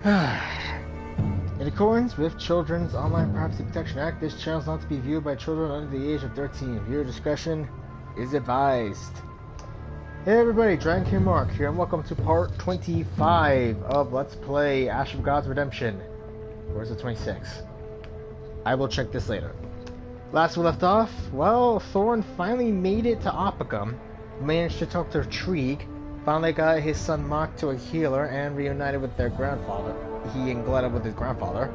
In accordance with Children's Online Privacy Protection Act, this channel is not to be viewed by children under the age of 13. Viewer discretion is advised. Hey everybody, Dragon King Mark here, and welcome to part 25 of Let's Play Ash of God's Redemption. Or is it 26? I will check this later. Last we left off, well, Thorn finally made it to Oppicum, managed to talk to Trieg, finally got his son Mock to a healer, and reunited with their grandfather. He and Gletta with his grandfather.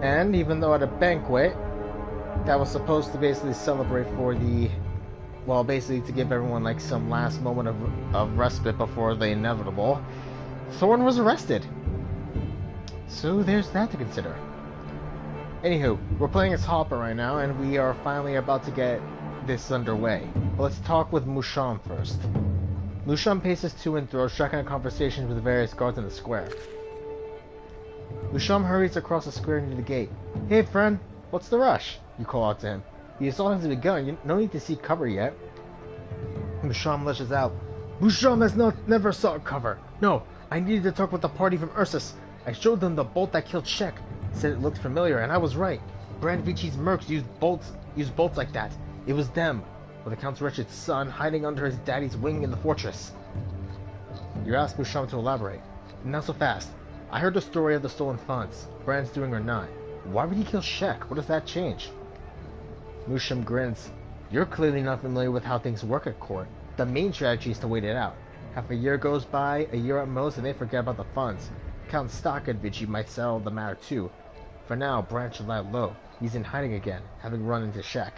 And even though at a banquet that was supposed to basically celebrate for the, well, basically to give everyone like some last moment of respite before the inevitable, Thorn was arrested. So there's that to consider. Anywho, we're playing as Hopper right now, and we are finally about to get this underway. But let's talk with Musham first. Musham paces to and fro, striking conversations with the various guards in the square. Musham hurries across the square near the gate. Hey friend, what's the rush? You call out to him. The assault has begun, no need to seek cover yet. Musham lashes out. Musham has never sought cover. No, I needed to talk with the party from Ursus. I showed them the bolt that killed Shek. Said it looked familiar, and I was right. Brandvici's mercs used bolts like that. It was them, with the Count's wretched son hiding under his daddy's wing in the fortress. You asked Musham to elaborate. Not so fast. I heard the story of the stolen funds, Brand's doing or not. Why would he kill Shek? What does that change? Musham grins. You're clearly not familiar with how things work at court. The main strategy is to wait it out. Half a year goes by, a year at most, and they forget about the funds. Count Stockadvici might settle the matter too. For now, Brand should lie low. He's in hiding again, having run into Shek.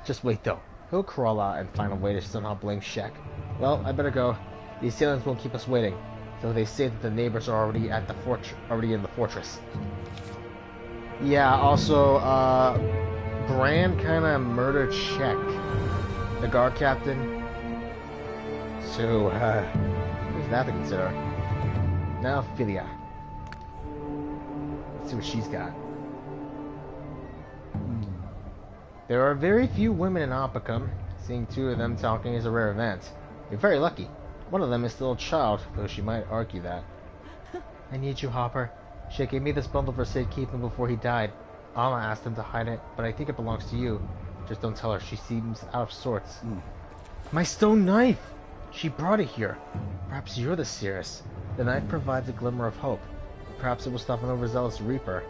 Just wait though. He'll crawl out and find a way to somehow blame Shek. Well, I better go. The assailants won't keep us waiting. So they say that the neighbors are already in the fortress. Yeah, also, Brand kinda murdered Shek, the guard captain. So, there's that to consider. Now, Philia. Let's see what she's got. There are very few women in Oppicum. Seeing two of them talking is a rare event. You're very lucky. One of them is still a child, though she might argue that. I need you, Hopper. She gave me this bundle for safekeeping before he died. Alma asked him to hide it, but I think it belongs to you. Just don't tell her. She seems out of sorts. My stone knife! She brought it here. Perhaps you're the Cirrus. The knife provides a glimmer of hope. Perhaps it will stop an overzealous Reaper.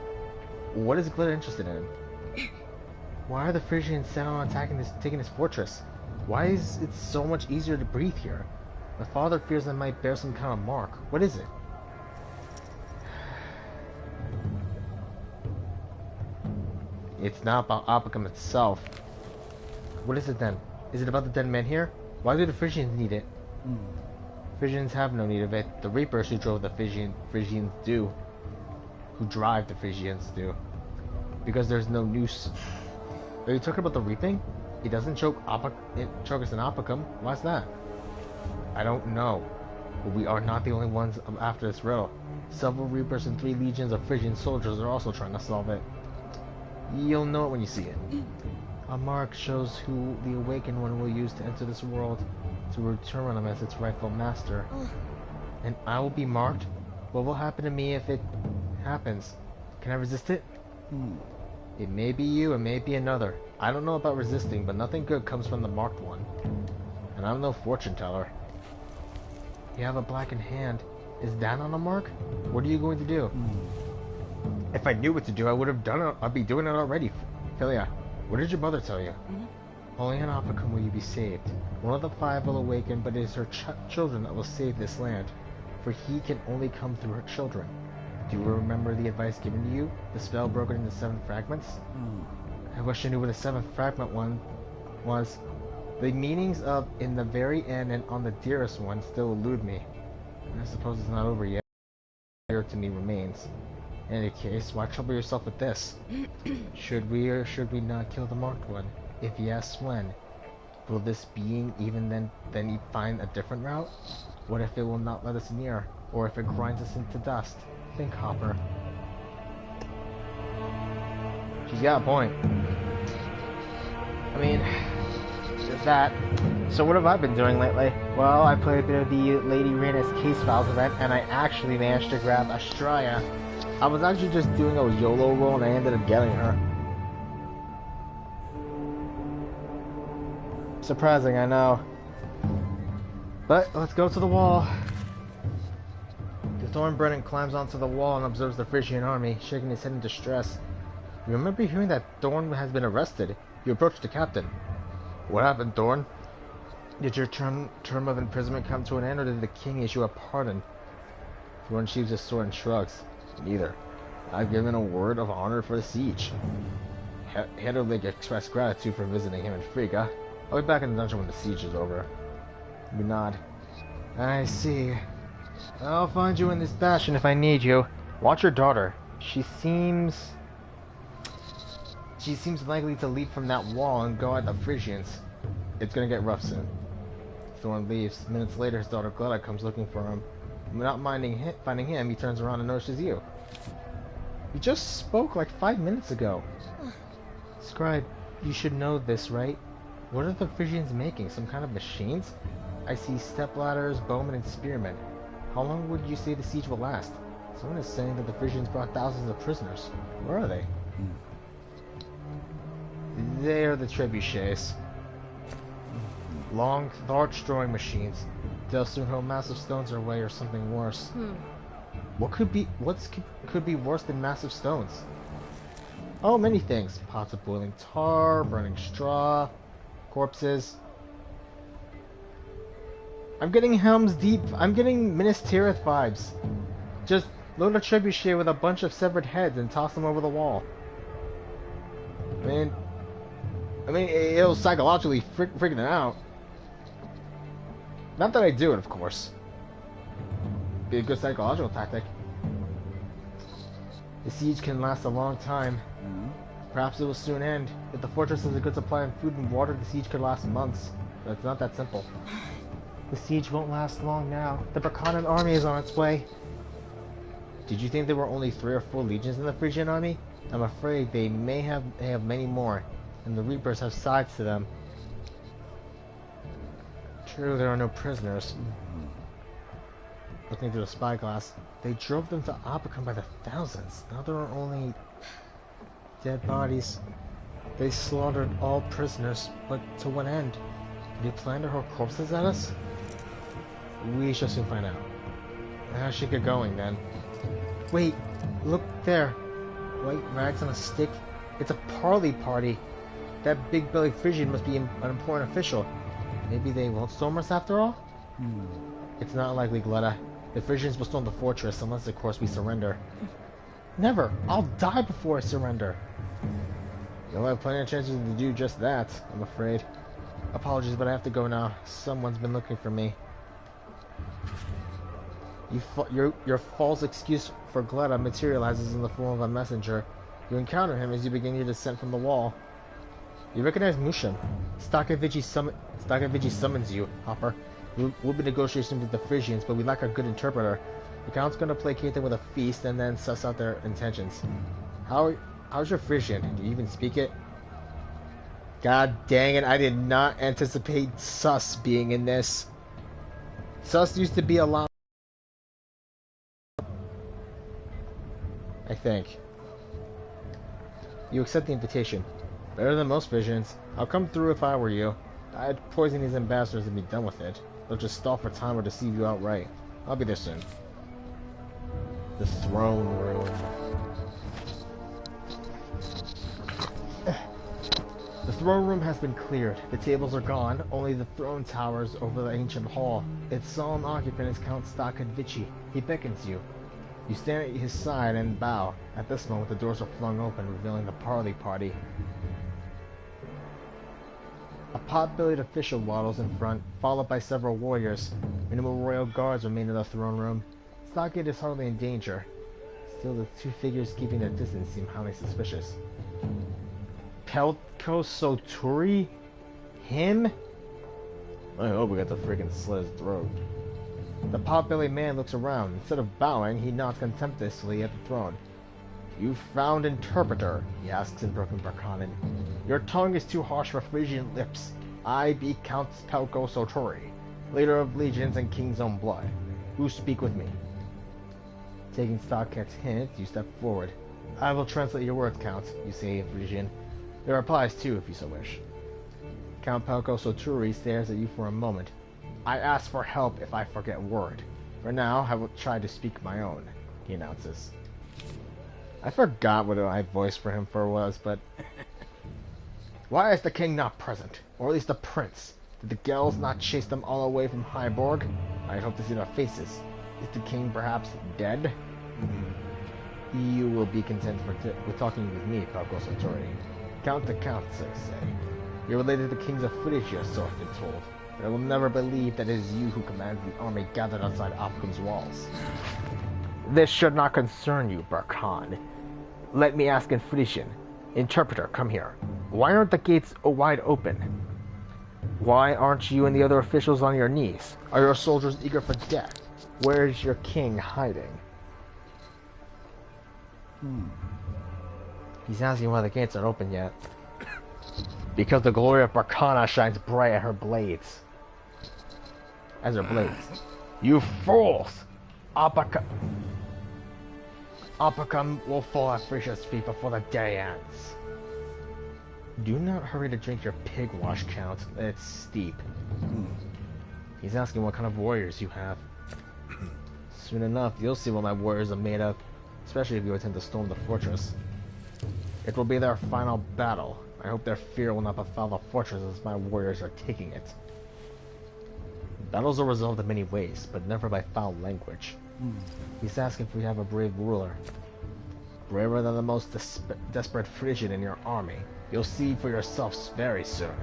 What is Glitter interested in? Why are the Frisians set on taking this fortress? Why is it so much easier to breathe here? My father fears I might bear some kind of mark. What is it? It's not about Oppicum itself. What is it then? Is it about the dead men here? Why do the Frisians need it? Frisians have no need of it. The Reapers who drove the Frisians do. Who drive the Frisians do. Because there's no noose. Are you talking about the reaping? It doesn't choke us in Oppicum. Why's that? I don't know. But we are not the only ones after this riddle. Several Reapers and 3 legions of Frisian soldiers are also trying to solve it. You'll know it when you see it. A mark shows who the Awakened One will use to enter this world, to return him as its rightful master. And I will be marked? What will happen to me if it happens? Can I resist it? It may be you, it may be another. I don't know about resisting, but nothing good comes from the marked one. And I'm no fortune teller. You have a blackened hand. Is that on a mark? What are you going to do? If I knew what to do, I would have done it. I'd be doing it already. Philia, what did your mother tell you? Only in Oppicum will you be saved. One of the 5 will awaken, but it is her children that will save this land. For he can only come through her children. Do you remember the advice given to you? The spell broken into 7 fragments? I wish I knew what a 7th fragment one was. The meanings of in the very end and on the dearest one still elude me. I suppose it's not over yet. Here to me remains. In any case, why trouble yourself with this? Should we or should we not kill the marked one? If yes, when? Will this being even then find a different route? What if it will not let us near? Or if it grinds us into dust? Think, Hopper. She's got a point. I mean, there's that. So what have I been doing lately? Well, I played a bit of the Lady Reyna's Case Files event, and I actually managed to grab Astraya. I was actually just doing a YOLO roll, and I ended up getting her. Surprising, I know. But let's go to the wall. The Thornbrennan climbs onto the wall and observes the Frisian army, shaking his head in distress. You remember hearing that Thorn has been arrested. You approach the captain. What happened, Thorn? Did your term of imprisonment come to an end, or did the king issue a pardon? Thorn sheaves his sword and shrugs. Neither. I've given a word of honor for the siege. Hedderlig expressed gratitude for visiting him in Frigga. I'll be back in the dungeon when the siege is over. We nod. I see. I'll find you in this bastion if I need you. Watch your daughter. She seems likely to leap from that wall and go at the Frisians. It's gonna get rough soon. Thorn leaves. Minutes later, his daughter Gleda comes looking for him. Not finding him, he turns around and notices you. You just spoke like 5 minutes ago. Scribe, you should know this, right? What are the Frisians making? Some kind of machines? I see stepladders, bowmen, and spearmen. How long would you say the siege will last? Someone is saying that the Frisians brought thousands of prisoners. Where are they? They are the trebuchets. Long, arch-throwing machines. They'll soon hurl massive stones our way, or something worse. What could be worse than massive stones? Oh, many things. Pots of boiling tar, burning straw, corpses. I'm getting Helm's Deep. I'm getting Minas Tirith vibes. Just load a trebuchet with a bunch of severed heads and toss them over the wall. I mean, it'll psychologically freaking it out. Not that I do it, of course. Be a good psychological tactic. The siege can last a long time. Perhaps it will soon end. If the fortress has a good supply of food and water, the siege could last months. But it's not that simple. The siege won't last long now. The Berkanan army is on its way. Did you think there were only 3 or 4 legions in the Frisian army? I'm afraid they have many more, and the Reapers have sides to them. True, there are no prisoners. Looking through the spyglass, they drove them to Opicum by the thousands. Now there are only dead bodies. They slaughtered all prisoners, but to what end? Did they plan to hurl corpses at us? We shall soon find out. I should get going then. Wait, look there. White rags on a stick. It's a parley party. That big-bellied Frisian must be an important official. Maybe they won't storm us after all? It's not likely, Gleda. The Frisians will storm the fortress unless, of course, we surrender. Never! I'll die before I surrender! You'll have plenty of chances to do just that, I'm afraid. Apologies, but I have to go now. Someone's been looking for me. Your false excuse for Gleda materializes in the form of a messenger. You encounter him as you begin your descent from the wall. You recognize Musham. Stakavici summons you, Hopper. We'll be negotiating with the Frisians, but we lack a good interpreter. The Count's gonna placate them with a feast and then suss out their intentions. How's your Frisian? Do you even speak it? God dang it, I did not anticipate sus being in this. Sus used to be a lot... I think. You accept the invitation. Better than most Frisians. I'll come through if I were you. I'd poison these ambassadors and be done with it. They'll just stall for time or deceive you outright. I'll be there soon. The throne room. The throne room has been cleared. The tables are gone. Only the throne towers over the ancient hall. Its solemn occupant is Count Stakavici. He beckons you. You stand at his side and bow. At this moment, the doors are flung open, revealing the parley party. A pot-bellied official waddles in front, followed by several warriors. Minimal royal guards remain in the throne room. Stockade is hardly in danger. Still, the 2 figures keeping their distance seem highly suspicious. Pelko Soturi? Him? I hope we got to freaking slit his throat. The pot-bellied man looks around. Instead of bowing, he nods contemptuously at the throne. You found interpreter, he asks in broken Berkanan. Your tongue is too harsh for Frisian lips. I be Count Pelko Sotori, leader of legions and king's own blood. Who speak with me? Taking stock at hint, you step forward. I will translate your words, Count, you say in Frisian. There are replies too, if you so wish. Count Pelko Sotori stares at you for a moment. I ask for help if I forget word. For now, I will try to speak my own, he announces. I forgot what my voice for him was, but... Why is the king not present? Or at least the prince? Did the Gels not chase them all away from Hyborg? I hope to see their faces. Is the king perhaps dead? You will be content with talking with me, Pelko Sotori. Count the Count, so to say. You're related to the kings of Phrygia, so I've been told. But I will never believe that it is you who command the army gathered outside Opcum's walls. This should not concern you, Barkhan. Let me ask in Frisian. Interpreter, come here. Why aren't the gates wide open? Why aren't you and the other officials on your knees? Are your soldiers eager for death? Where is your king hiding? He's asking why the gates aren't open yet. Because the glory of Barkana shines bright at her blades. As her blades. You fools! Opacum will fall at Frisia's feet before the day ends. Do not hurry to drink your pig wash, Count. It's steep. He's asking what kind of warriors you have. Soon enough, you'll see what my warriors are made of. Especially if you attempt to storm the fortress. It will be their final battle. I hope their fear will not befall the fortress as my warriors are taking it. Battles are resolved in many ways, but never by foul language. He's asking if we have a brave ruler. Braver than the most desperate Frisian in your army. You'll see for yourselves very soon.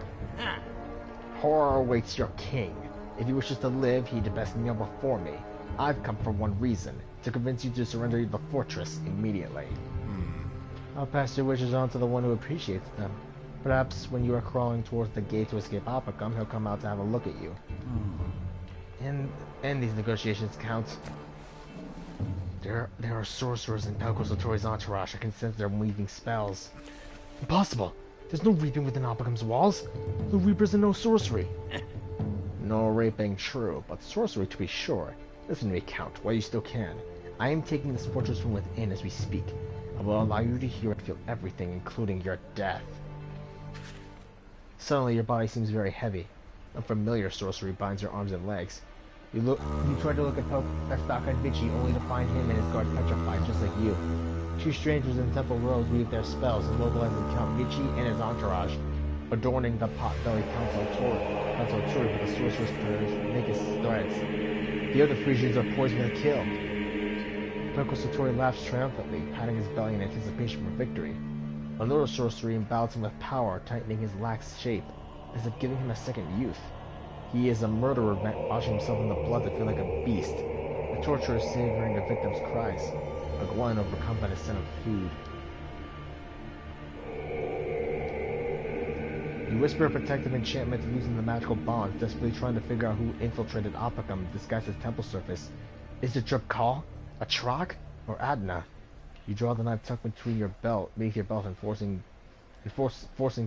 Horror awaits your king. If he wishes to live, he'd best kneel before me. I've come for one reason, to convince you to surrender the fortress immediately. I'll pass your wishes on to the one who appreciates them. Perhaps when you are crawling towards the gate to escape Opacum, he'll come out to have a look at you. End these negotiations, Count. There are sorcerers in Pelko Sotori's entourage. I can sense they're weaving spells. Impossible! There's no reaping within Opacum's walls. No reapers and no sorcery. No raping, true, but sorcery to be sure. Listen to me, Count, while you still can. I am taking this fortress from within as we speak. I will allow you to hear and feel everything, including your death. Suddenly, your body seems very heavy. Unfamiliar sorcery binds your arms and legs. You try to look at Pestaka and Vici, only to find him and his guard petrified, just like you. Two strangers in temple robes weave their spells, immobilizing Count Vici and his entourage, adorning the pot-bellied Council Turi with the sorcerer's prayers, naked threads. The other Frisians are poised for the kill. Pelko Sotori laughs triumphantly, patting his belly in anticipation for victory. Another sorcery imbues him with power, tightening his lax shape, as if giving him a second youth. He is a murderer washing himself in the blood to feel like a beast. The torturer savoring the victim's cries, a glutton overcome by the scent of food. You whisper a protective enchantment to loosen the magical bonds, desperately trying to figure out who infiltrated Opacum disguised as temple surface. Is it Drupkal, a Trog, or Adna? You draw the knife tucked between your belt, beneath your belt, and forcing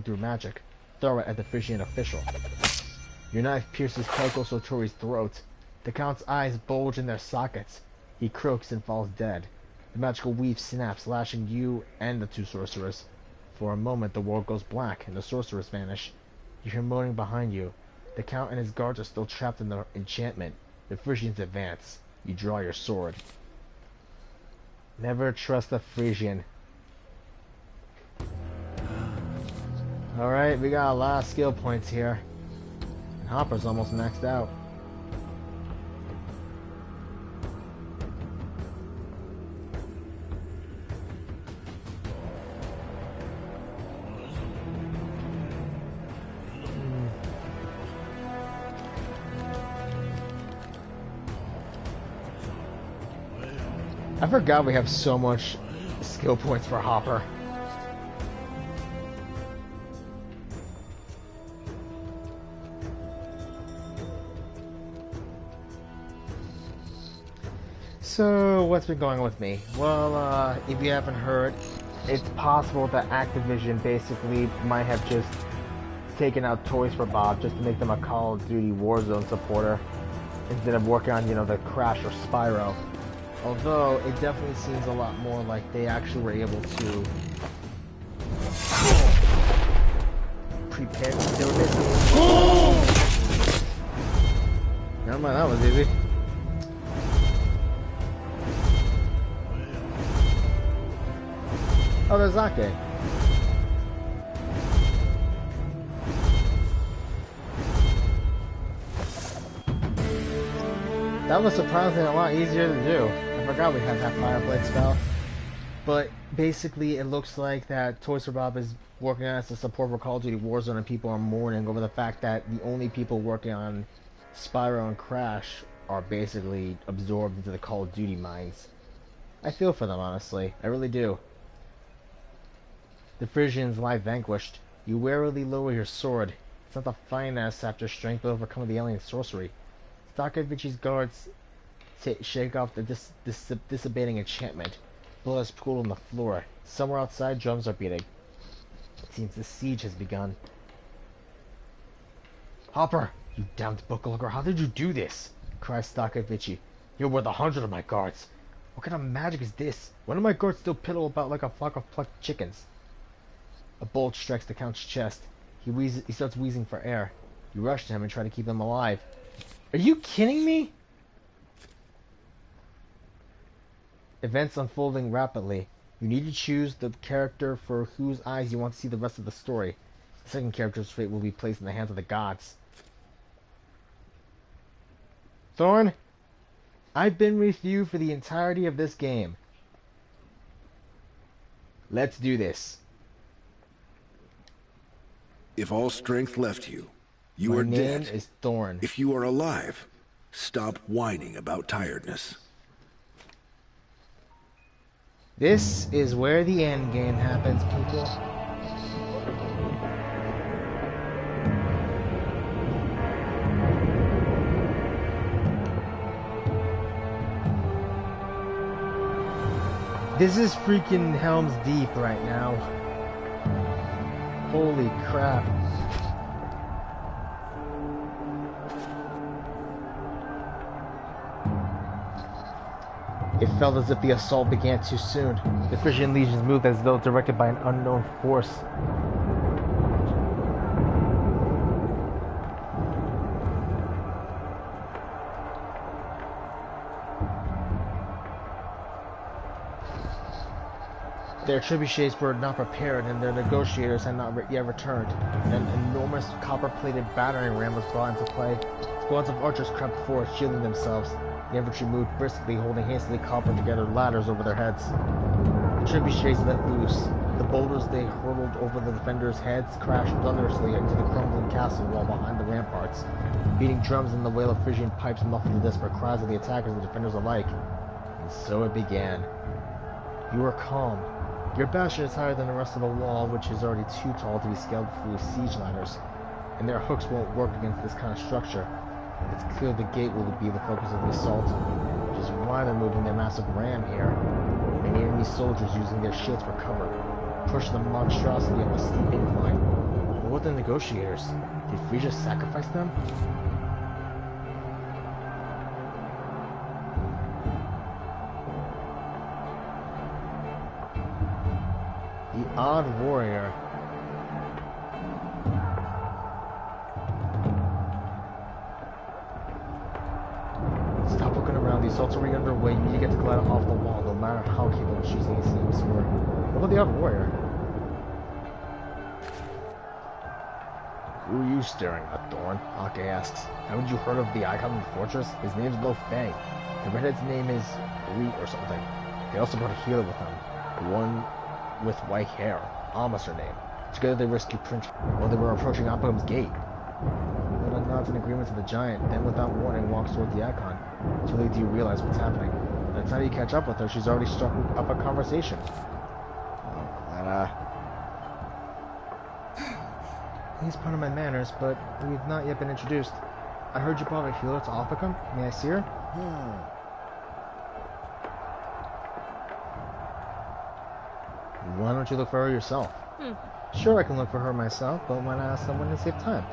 through magic. Throw it at the Frisian official. Your knife pierces Pelko Sotori's throat. The Count's eyes bulge in their sockets. He croaks and falls dead. The magical weave snaps, lashing you and the two sorcerers. For a moment, the world goes black, and the sorcerers vanish. You hear moaning behind you. The Count and his guards are still trapped in the enchantment. The Frisians advance. You draw your sword. Never trust a Frisian. Alright, we got a lot of skill points here. And Hopper's almost maxed out. I forgot we have so much skill points for Hopper. So, what's been going on with me? Well, if you haven't heard, it's possible that Activision basically might have just taking out Toys for Bob just to make them a Call of Duty Warzone supporter instead of working on, you know, the Crash or Spyro. Although, it definitely seems a lot more like they actually were able to prepare. They were basically... Never mind, that was easy. Oh, there's Zake. That was surprisingly a lot easier to do. I forgot we had that Fireblade spell. But basically, it looks like that Toys for Bob is working on as a support for Call of Duty Warzone, and people are mourning over the fact that the only people working on Spyro and Crash are basically absorbed into the Call of Duty minds. I feel for them, honestly. I really do. The Frisians lie vanquished. You warily lower your sword. It's not the finesse after strength will overcome the alien sorcery. Stakevici's guards shake off the dissipating enchantment. Blood is pooled on the floor. Somewhere outside, drums are beating. It seems the siege has begun. Hopper, you damned booklooker, how did you do this? Cries Stakevici. You're worth 100 of my guards. What kind of magic is this? When do my guards still piddle about like a flock of plucked chickens? A bolt strikes the Count's chest. He starts wheezing for air. You rush to him and try to keep him alive. Are you kidding me? Events unfolding rapidly. You need to choose the character for whose eyes you want to see the rest of the story. The second character's fate will be placed in the hands of the gods. Thorn, I've been with you for the entirety of this game. Let's do this. If all strength left you, you are dead. My name is Thorn. If you are alive, stop whining about tiredness. This is where the end game happens, people. This is freaking Helm's Deep right now. Holy crap. It felt as if the assault began too soon. The Frisian legions moved as though directed by an unknown force. Their trebuchets were not prepared, and their negotiators had not yet returned. An enormous copper-plated battering ram was brought into play. Squads of archers crept forward, shielding themselves. The infantry moved briskly, holding hastily cobbled together ladders over their heads. The trebuchets let loose. The boulders they hurled over the defenders' heads crashed thunderously into the crumbling castle wall behind the ramparts. Beating drums and the wail of Frisian pipes muffled the desperate cries of the attackers and the defenders alike. And so it began. You are calm. Your bastion is higher than the rest of the wall, which is already too tall to be scaled through siege ladders, and their hooks won't work against this kind of structure. It's clear the gate will be the focus of the assault, which is why they're moving their massive ram here. Many enemy soldiers using their shields for cover push the monstrosity up a steep incline. But what the negotiators? Did Frisia sacrifice them? The odd warrior. Stop looking around. The assault's already underway. You need to get to glide off the wall, no matter how capable she's it seems for. What about the odd warrior? Who are you staring at, Thorn? Ake asks. Haven't you heard of the icon of the fortress? His name's Lo Fang. The redhead's name is Reet or something. They also brought a healer with them. The one with white hair. Alma's her name. Together they rescued Prince while they were approaching Apogum's gate. Luna nods in agreement to the giant, then without warning walks toward the icon. Too late do you realize what's happening. By the time you catch up with her, she's already struck up a conversation. He's part of my manners, but we've not yet been introduced. I heard you brought a healer to Alphacum. May I see her? Why don't you look for her yourself? Sure, I can look for her myself, but why not ask someone to save time?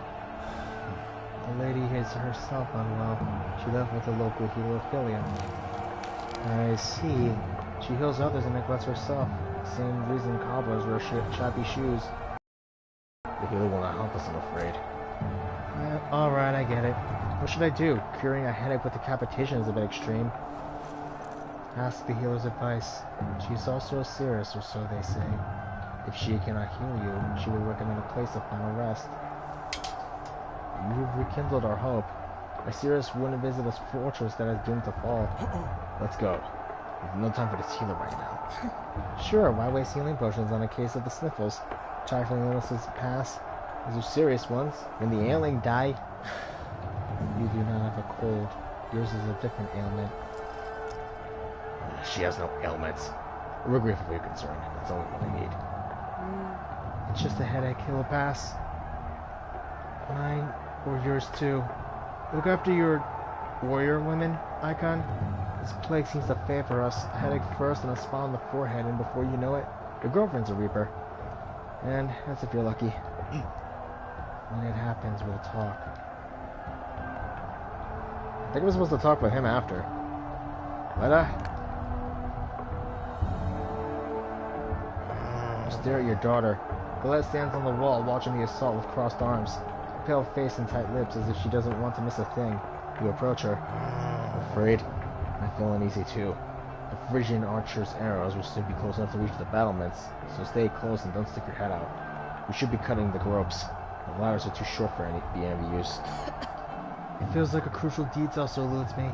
The lady is herself unwell. She left with a local healer, Philia. I see. She heals others and neglects herself. Same reason cobblers wear shabby shoes. The healer will not help us, I'm afraid. Alright, I get it. What should I do? Curing a headache with decapitation is a bit extreme. Ask the healer's advice. She's also a seeress, or so they say. If she cannot heal you, she will recommend a place of final rest. You've rekindled our hope. A seeress wouldn't visit a fortress that is doomed to fall. Let's go. There's no time for this healer right now. Sure, why waste healing potions on a case of the sniffles? Trifling illnesses pass. These are serious ones. When the ailing die... You do not have a cold. Yours is a different ailment. She has no ailments. We're gratefully concerned. That's all we really need. It's just a headache. It'll pass. Mine, or yours too. Look after your warrior women, Icon. This plague seems to favor us. A headache first and a spot on the forehead, and before you know it, your girlfriend's a reaper. And that's if you're lucky. When it happens, we'll talk. I think we're supposed to talk with him after. Stare at your daughter. Colette stands on the wall watching the assault with crossed arms. A pale face and tight lips as if she doesn't want to miss a thing. You approach her. Afraid? I feel uneasy too. The Frisian archer's arrows will soon be close enough to reach the battlements, so stay close and don't stick your head out. We should be cutting the ropes. The ladders are too short for any use. It feels like a crucial detail so eludes me.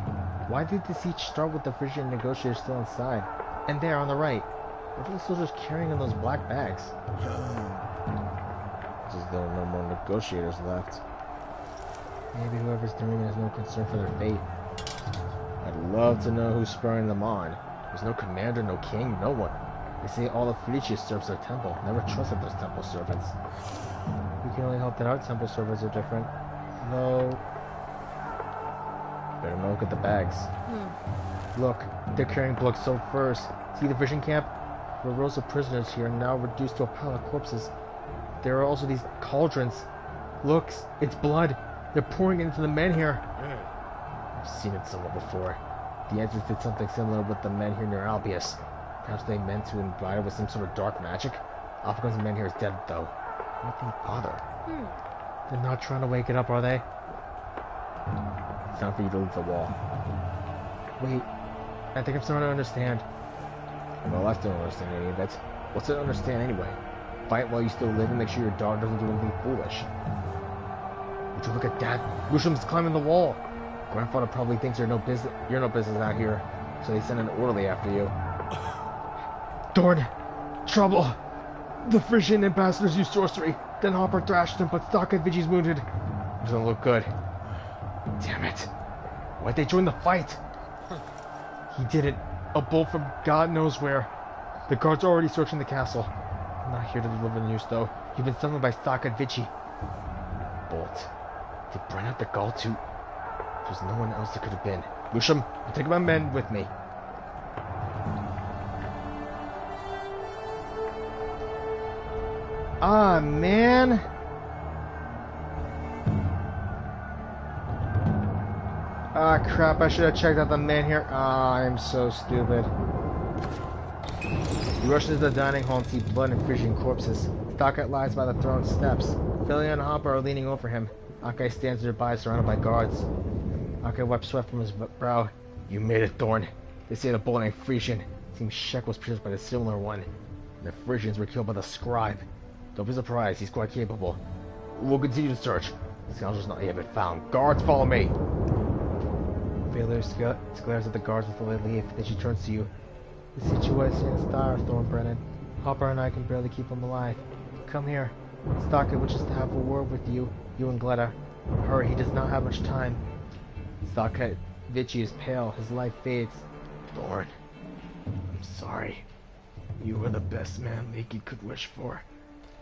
Why did the siege start with the Frisian negotiators still inside? And there, on the right, what are the soldiers carrying in those black bags? It's as though no more negotiators left. Maybe whoever's doing it has no concern for their fate. I'd love to know who's spurring them on. There's no commander, no king, no one. They say all of Phrygia serves their temple. Never trusted those temple servants. We can only hope that our temple servants are different. Though... Better not look at the bags. Look, they're carrying blood so first. See the fishing camp? There were rows of prisoners here, now reduced to a pile of corpses. There are also these cauldrons. Look, it's blood. They're pouring it into the men here. I've seen it somewhere before. The Edges did something similar with the men here near Albius. Perhaps they meant to invite it with some sort of dark magic. Alphagon's men here is dead, though. Nothing bother. They're not trying to wake it up, are they? It's time for you to leave the wall. Wait, I think I'm starting to understand. Well, I still don't understand any of it. What's to understand anyway? Fight while you still live and make sure your daughter doesn't do anything foolish. Would you look at Dad? Lusham's climbing the wall. Grandfather probably thinks you're no business out here, so they send an orderly after you. Dorn! Trouble! The Frisian ambassadors used sorcery. Then Hopper thrashed him, but Stakhavichi's wounded. Doesn't look good. Damn it. Why'd they join the fight? He did it. A bolt from God knows where. The guards are already searching the castle. I'm not here to deliver the news, though. You've been summoned by Stakhavichi. Bolt. Did Bren have the gall to... There's no one else that could have been. Lusham, I'm taking my men with me. Ah, man. Ah, crap, I should have checked out the men here. Ah, I'm so stupid. You rush into the dining hall and see blood and Frisian corpses. Stakhat lies by the throne steps. Philia and Hopper are leaning over him. Akai stands nearby, surrounded by guards. Akai wipes sweat from his brow. You made it, Thorn. They say the bullet ain't Frisian. Seems Shek was pierced by the similar one. And the Frisians were killed by the scribe. Don't be surprised, he's quite capable. We'll continue to search. The scoundrel's not yet been found. Guards, follow me! Philia glares at the guards before they leave. Then she turns to you. The situation is dire, Thornbrennan. Hopper and I can barely keep him alive. Come here. Stakhat wishes to have a word with you, you and Gleda. Hurry, he does not have much time. Stakhavichi is pale. His light fades. Thorn, I'm sorry. You were the best man Leaky could wish for.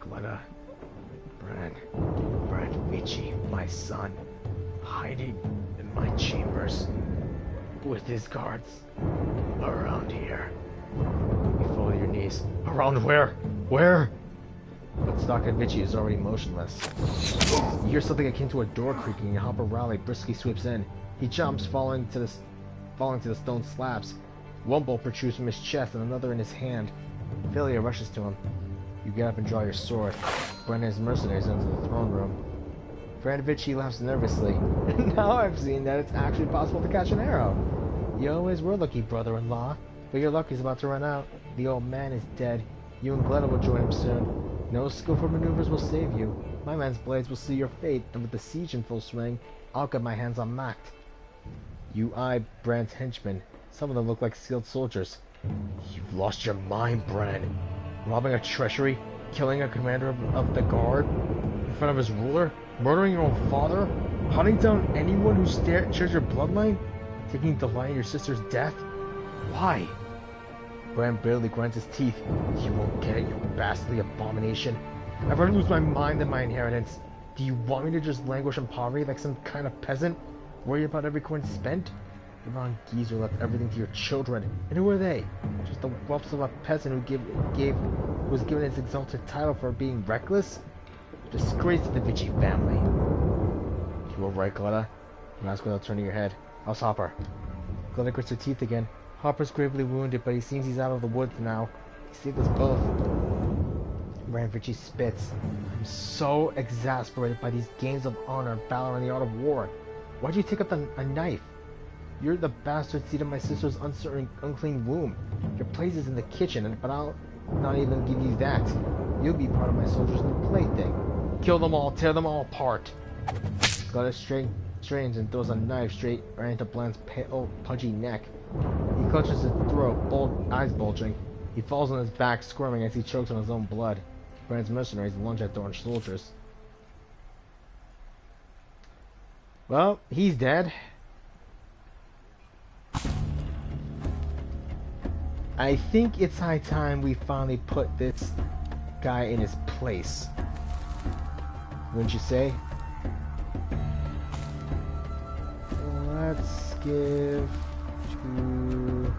Gleda, Vici, my son, hiding in my chambers with his guards around here. You fall to your knees. Hurry! Around where? Where? But Stockhead Vichy is already motionless. You hear something akin to a door creaking and Hopper Raleigh briskly sweeps in. He jumps, falling to the stone slabs. One bolt protrudes from his chest and another in his hand. Philia rushes to him. You get up and draw your sword. Brennan's mercenaries enter the throne room. Brand Vichy laughs nervously. Now I've seen that it's actually possible to catch an arrow. You always were lucky, brother-in-law, but your luck is about to run out. The old man is dead. You and Glenna will join him soon. No skillful maneuvers will save you. My man's blades will see your fate, and with the siege in full swing, I'll get my hands on Macht. You eye Brand's henchmen. Some of them look like sealed soldiers. You've lost your mind, Bran. Robbing a treasury, killing a commander of the guard, in front of his ruler, murdering your own father, hunting down anyone who shares your bloodline, taking delight in your sister's death? Why? Bran barely grinds his teeth. You won't get it, you bastardly abomination. I've already lose my mind and my inheritance. Do you want me to just languish in poverty like some kind of peasant? Worry about every coin spent? The wrong geezer left everything to your children. And who are they? Just the whelps of a peasant who was given his exalted title for being reckless? Disgrace to the Vichy family. You alright, Glenna? You ask without turning your head. How's Hopper? Glenna grits her teeth again. Hopper's gravely wounded, but he seems he's out of the woods now. He saved us both. Brand Vichy spits. I'm so exasperated by these games of honor, valor, and the art of war. Why'd you take up a knife? You're the bastard seed of my sister's uncertain, unclean womb. Your place is in the kitchen, but I'll not even give you that. You'll be part of my soldiers' new plaything. Kill them all, tear them all apart. Glenna strains and throws a knife straight right into Bland's pale, pudgy neck. He clutches his throat, eyes bulging. He falls on his back, squirming as he chokes on his own blood. Brand's mercenaries lunge at the orange soldiers. Well, he's dead. I think it's high time we finally put this guy in his place. Wouldn't you say? Let's give to...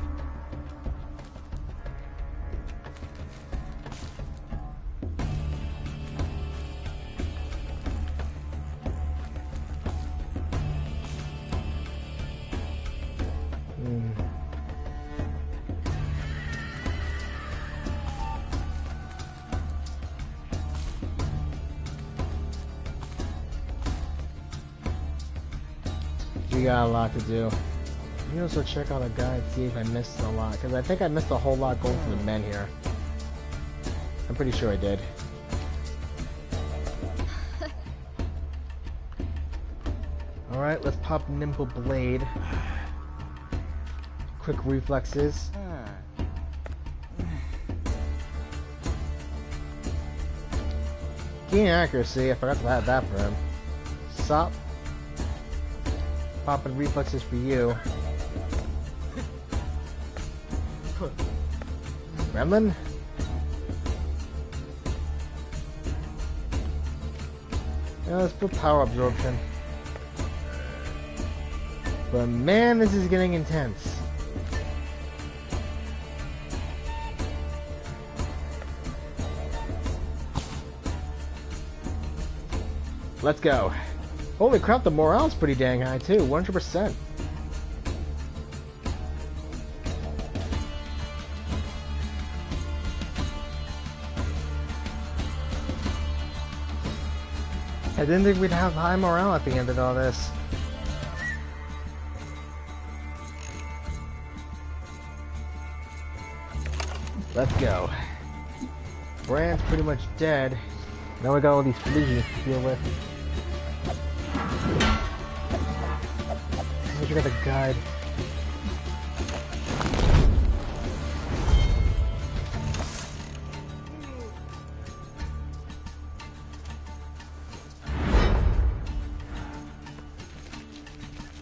We got a lot to do. You also check out a guide, see if I missed a lot, because I think I missed a whole lot going for the men here. I'm pretty sure I did. Alright, let's pop Nimble Blade. Quick reflexes. Gain accuracy, I forgot to add that for him. Sop. Popping reflexes for you. Gremlin? Yeah, let's put power absorption. But man, this is getting intense. Let's go. Holy crap, the morale's pretty dang high too, 100%. I didn't think we'd have high morale at the end of all this. Let's go. Brand's pretty much dead. Now we got all these collisions to deal with. Look at the guide.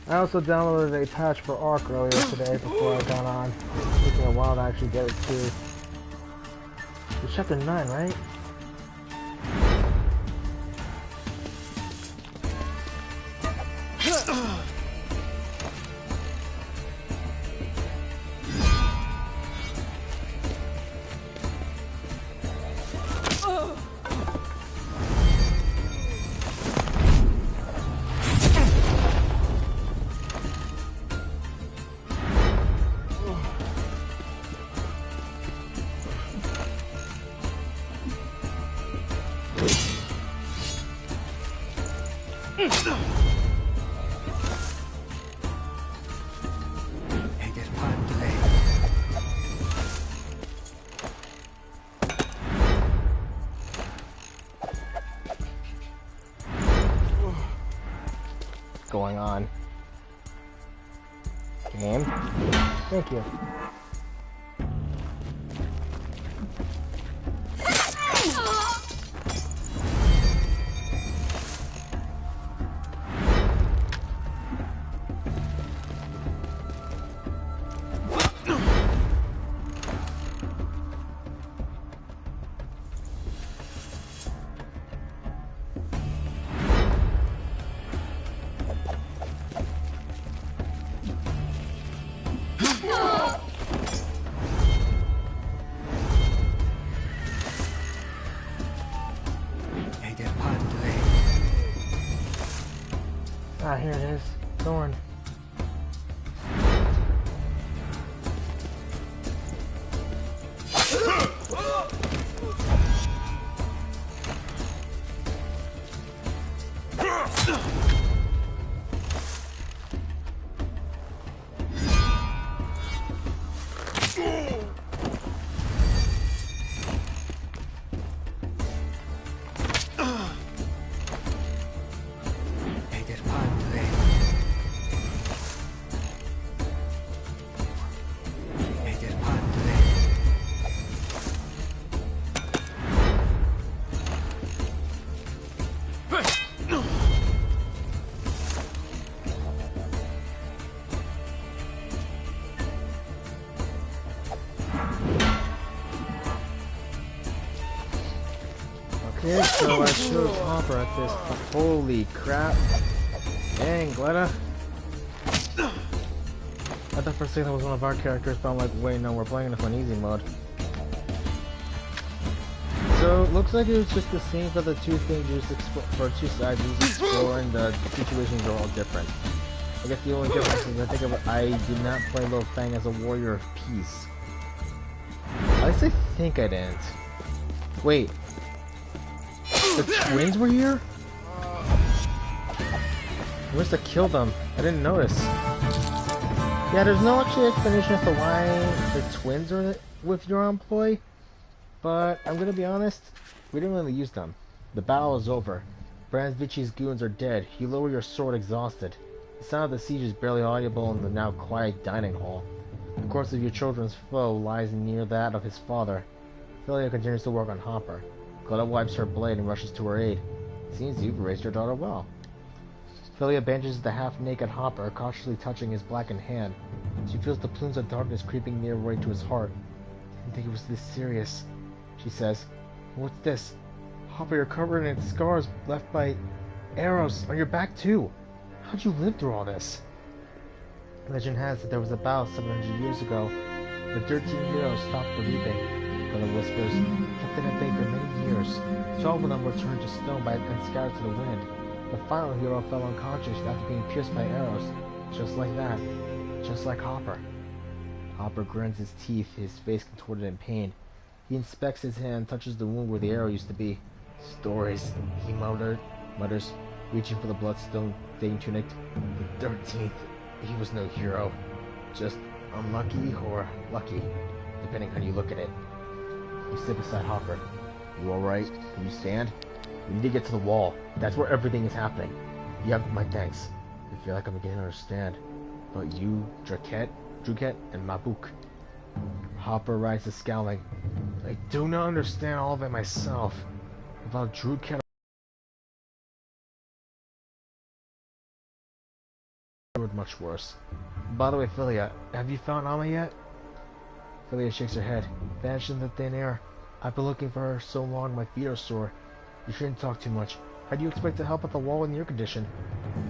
I also downloaded a patch for Arc earlier today before I got on. It took me a while to actually get it too. It's chapter 9, right? there's part delay. What's going on? Game? Thank you. Ah, here it is. Thorn. Okay, so I chose Hopper at this. Holy crap. Dang, Gletta. I thought for a second that was one of our characters, but I'm like, wait, no, we're playing this on easy mode. So, it looks like it was just the same for the two things, you just for two sides, you just exploring the situations are all different. I guess the only difference is I did not play Lo Fang as a warrior of peace. At least I think I didn't. Wait. The twins were here? I must have killed them. I didn't notice. Yeah, there's no actual explanation as to why the twins are with your employee. But I'm gonna be honest, we didn't really use them. The battle is over. Bransvici's goons are dead. You lower your sword exhausted. The sound of the siege is barely audible in the now quiet dining hall. The corpse of your children's foe lies near that of his father. Philia continues to work on Hopper. Gletta wipes her blade and rushes to her aid. Seems you've raised your daughter well. Philia bandages the half-naked Hopper, cautiously touching his blackened hand. She feels the plumes of darkness creeping near right to his heart. I didn't think it was this serious, she says. What's this? Hopper, you're covered in scars left by arrows on your back too. How'd you live through all this? Legend has that there was a battle 700 years ago. The 13 heroes stopped the reaping. Gletta whispers, kept in at bay for many years. 12 of them were turned to stone and scattered to the wind. The final hero fell unconscious after being pierced by arrows. Just like that. Just like Hopper. Hopper grins his teeth, his face contorted in pain. He inspects his hand, touches the wound where the arrow used to be. Stories, he mutters, reaching for the bloodstone-stained tunic. The 13th. He was no hero. Just unlucky or lucky, depending on how you look at it. You sit beside Hopper. You alright? Can you stand? We need to get to the wall. That's where everything is happening. You have my thanks. I feel like I'm beginning to understand. But you, Druket, and Mabuk. Hopper rises scowling. I do not understand all of it myself. About Druket, much worse. By the way, Philia, have you found Amma yet? Philia shakes her head. Vanished in the thin air. I've been looking for her so long my feet are sore. You shouldn't talk too much. How do you expect to help at the wall in your condition?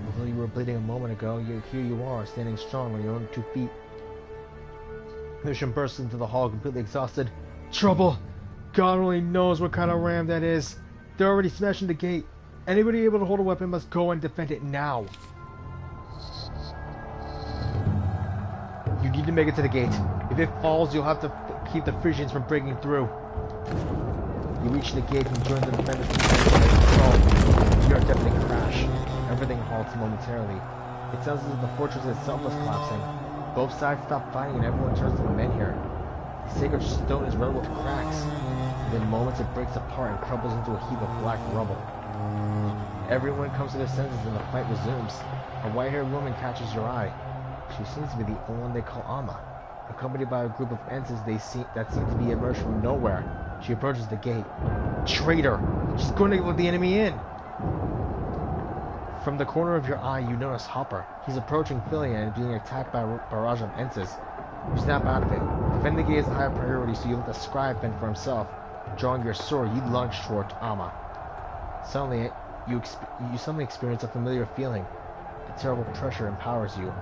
Although you were bleeding a moment ago, here you are, standing strong on your own 2 feet. Lucian bursts into the hall, completely exhausted. Trouble! God only knows what kind of ram that is. They're already smashing the gate. Anybody able to hold a weapon must go and defend it now. You need to make it to the gate. If it falls, you'll have to keep the Frisians from breaking through. You reach the gate and join the defenders. You hear a deafening crash. Everything halts momentarily. It sounds as if the fortress itself is collapsing. Both sides stop fighting and everyone turns to the men here. The sacred stone is riddled with cracks. Within moments it breaks apart and crumbles into a heap of black rubble. Everyone comes to their senses and the fight resumes. A white-haired woman catches your eye. She seems to be the only one they call Amma. Accompanied by a group of ensigns that seem to be emerged from nowhere. She approaches the gate. Traitor! She's going to let the enemy in! From the corner of your eye, you notice Hopper. He's approaching Philia and being attacked by a barrage of ensigns. You snap out of it. Defending the gate is a higher priority, so you let the scribe fend for himself. Drawing your sword, you lunge toward Amma. Suddenly, you suddenly experience a familiar feeling. The terrible pressure empowers you.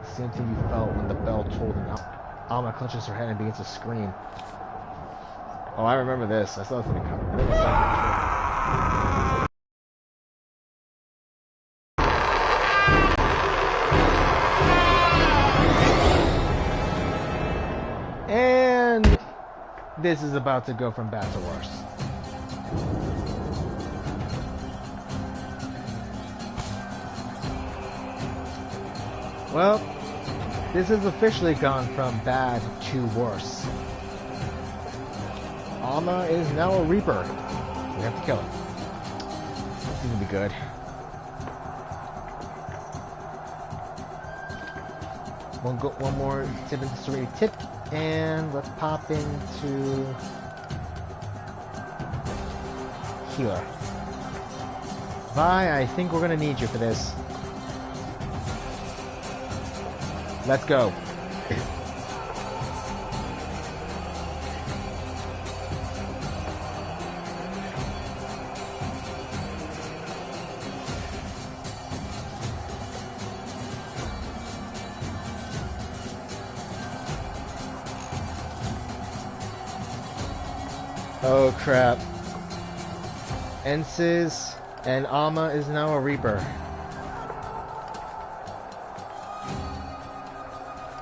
The same thing you felt when the bell tolled and Amma clutches her head and begins to scream. Oh, I remember this. I saw this in the cover. I think it's and this is about to go from bad to worse. Well, this has officially gone from bad to worse. Amma is now a Reaper. We have to kill him. This is gonna be good. One more tip into Serene tip, and let's pop into healer. Vi, I think we're gonna need you for this. Let's go. Oh crap. Ensis and Amma is now a Reaper.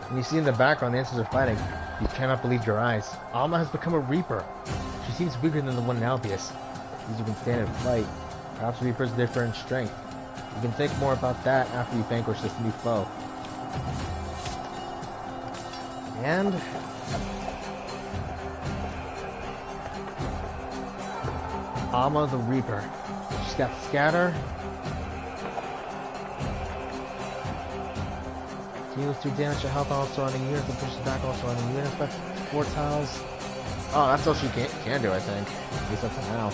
And you see in the background the Ensis are fighting. You cannot believe your eyes. Amma has become a Reaper. She seems weaker than the one in Albius. These who can stand and fight. Perhaps Reapers differ in strength. You can think more about that after you vanquish this new foe. And Amma the Reaper. She's got Scatter. Deals 2 damage to health all surrounding units and pushes back all surrounding units by 4 tiles. Oh, that's all she can do, I think. At least that's it now.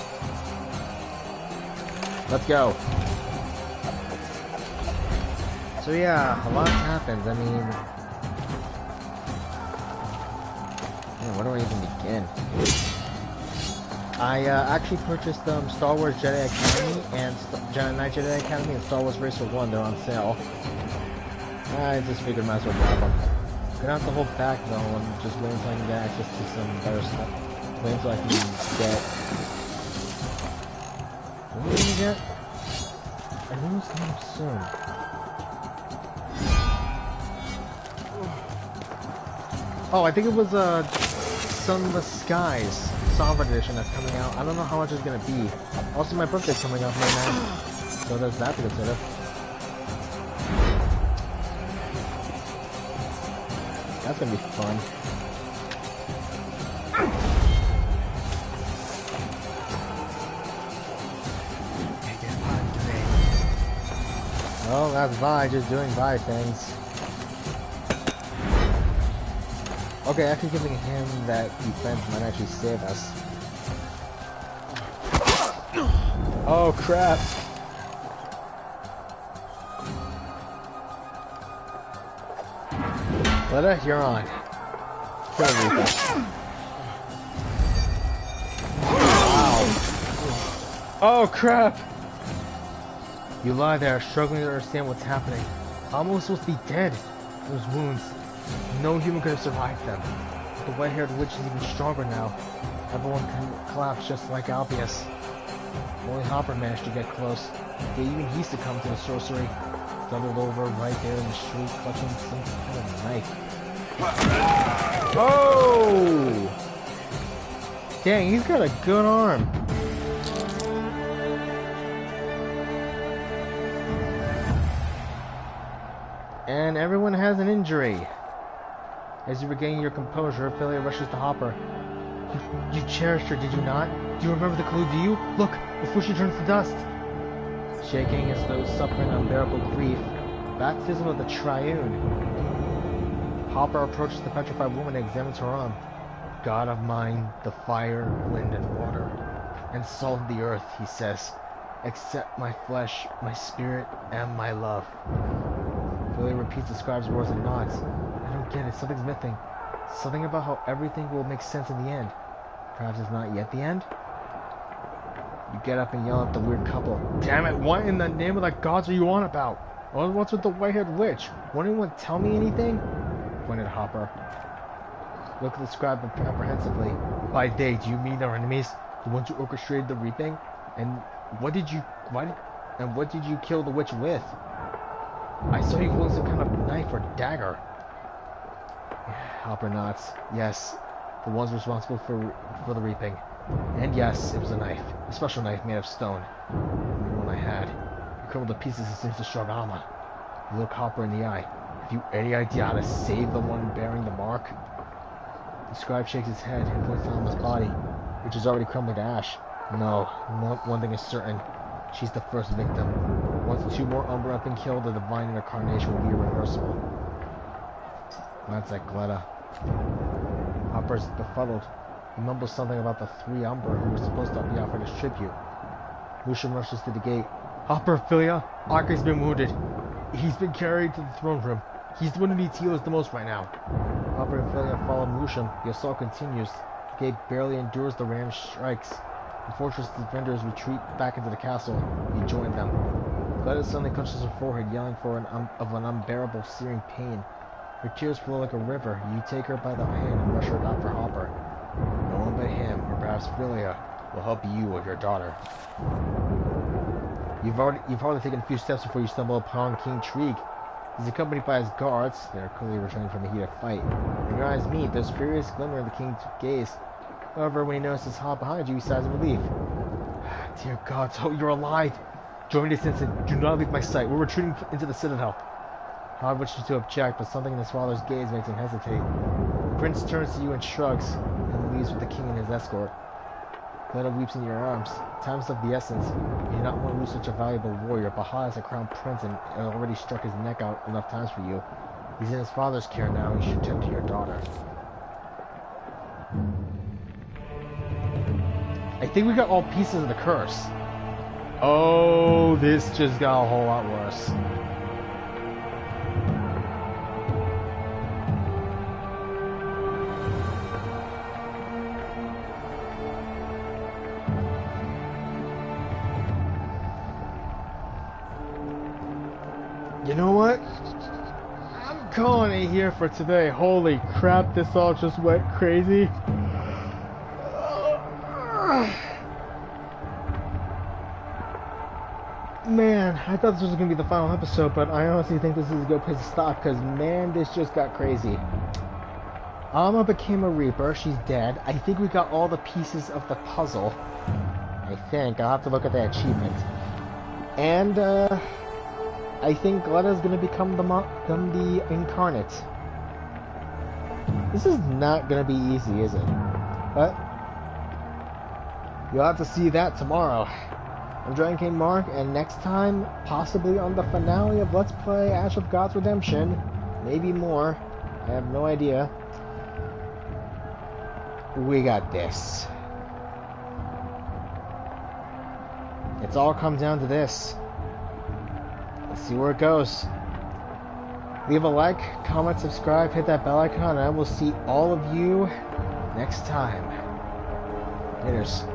Let's go. So yeah, a lot happens. I mean, where do I even begin? I actually purchased Star Wars Jedi Academy and Knight Jedi Academy and Star Wars Racer 1. They're on sale. I just figured might as well grab them. Gonna have to hold back though and just wait until I can get access to some better stuff. Wait until I can get... What am I gonna get? I think it's coming soon. Oh, I think it was Sun of the Skies Sovereign Edition that's coming out. I don't know how much it's gonna be. Also, my birthday's coming up right now, so there's that to consider. That's gonna be fun. Well, that's Vi just doing Vi things. Okay, actually giving him that defense might actually save us. Oh crap! Letta, you're on. Kill Reaper. Wow. Oh crap! You lie there, struggling to understand what's happening. Amma was supposed to be dead. Those wounds. No human could have survived them. The white-haired witch is even stronger now. Everyone can collapse just like Albius. Only Hopper managed to get close. Yet even he succumbed to the sorcery. Doubled over right there in the street, clutching some kind of knife. Oh! Dang, he's got a good arm. And everyone has an injury. As you regain your composure, Ophelia rushes to Hopper. You cherished her, did you not? Do you remember the clue, do you? Look, before she turns to dust. Shaking as though suffering unbearable grief, baptism of the Triune. Hopper approaches the petrified woman and examines her arm. God of mine, the fire, wind, and water, and salt of the earth, he says, accept my flesh, my spirit, and my love. Billy repeats the scribe's words and nods. I don't get it, something's missing. Something about how everything will make sense in the end. Perhaps it's not yet the end? You get up and yell at the weird couple. Damn it, what in the name of the gods are you on about? What's with the white-haired witch? Won't anyone tell me anything? Pointed Hopper. Look at the scribe apprehensively. By they, do you mean our enemies? The ones who orchestrated the reaping? And what did you kill the witch with? I saw you holding some kind of knife or dagger. Hopper nods. Yes, the ones responsible for the reaping. And yes, it was a knife. A special knife made of stone. The one I had. You crumbled to pieces as soon as the strong armor. You look Hopper in the eye. Have you any idea how to save the one bearing the mark? The scribe shakes his head and points to Alma's body, which is already crumbling to ash. No, one thing is certain. She's the first victim. Once 2 more Umbra have been killed, the divine incarnation will be irreversible. That's like Gletta. Hopper's befuddled. He mumbles something about the 3 Umbra who were supposed to be offered as tribute. Lucian rushes to the gate. Hopper, Ophelia, Arke's been wounded. He's been carried to the throne room. He's the one who needs healers the most right now. Hopper and Ophelia follow Lucian. The assault continues. The gate barely endures the ram's strikes. The fortress defenders retreat back into the castle. He joined them. Gladys suddenly clutches her forehead, yelling for an unbearable, searing pain. Her tears flow like a river. You take her by the hand and rush her out for Hopper. No one but him, or perhaps Ophelia, will help you or your daughter. You've hardly taken a few steps before you stumble upon King Trig. He's accompanied by his guards. They're clearly returning from a heated fight. When your eyes meet, there's a furious glimmer in the king's gaze. However, when he notices Hop behind you, he sighs in relief. Dear God, so you're alive! Join me this instant. Do not leave my sight. We're retreating into the citadel. Hop wishes to object, but something in his father's gaze makes him hesitate. The prince turns to you and shrugs, and leaves with the king and his escort. Gletta weeps in your arms. Time's of the essence. You do not want to lose such a valuable warrior. Baha is a crown prince and already struck his neck out enough times for you. He's in his father's care now. You should tend to your daughter. I think we got all pieces of the curse. Oh, this just got a whole lot worse. You know what? I'm calling it here for today. Holy crap, this all just went crazy. Man, I thought this was going to be the final episode, but I honestly think this is a good place to stop, because man, this just got crazy. Alma became a Reaper. She's dead. I think we got all the pieces of the puzzle. I think. I'll have to look at the achievement. And, I think Gletta's going to become the Incarnate. This is not going to be easy, is it? But you'll have to see that tomorrow. I'm Dragon King Mark, and next time, possibly on the finale of Let's Play Ash of God's Redemption, maybe more, I have no idea, we got this. It's all come down to this. Let's see where it goes. Leave a like, comment, subscribe, hit that bell icon, and I will see all of you next time. Laters.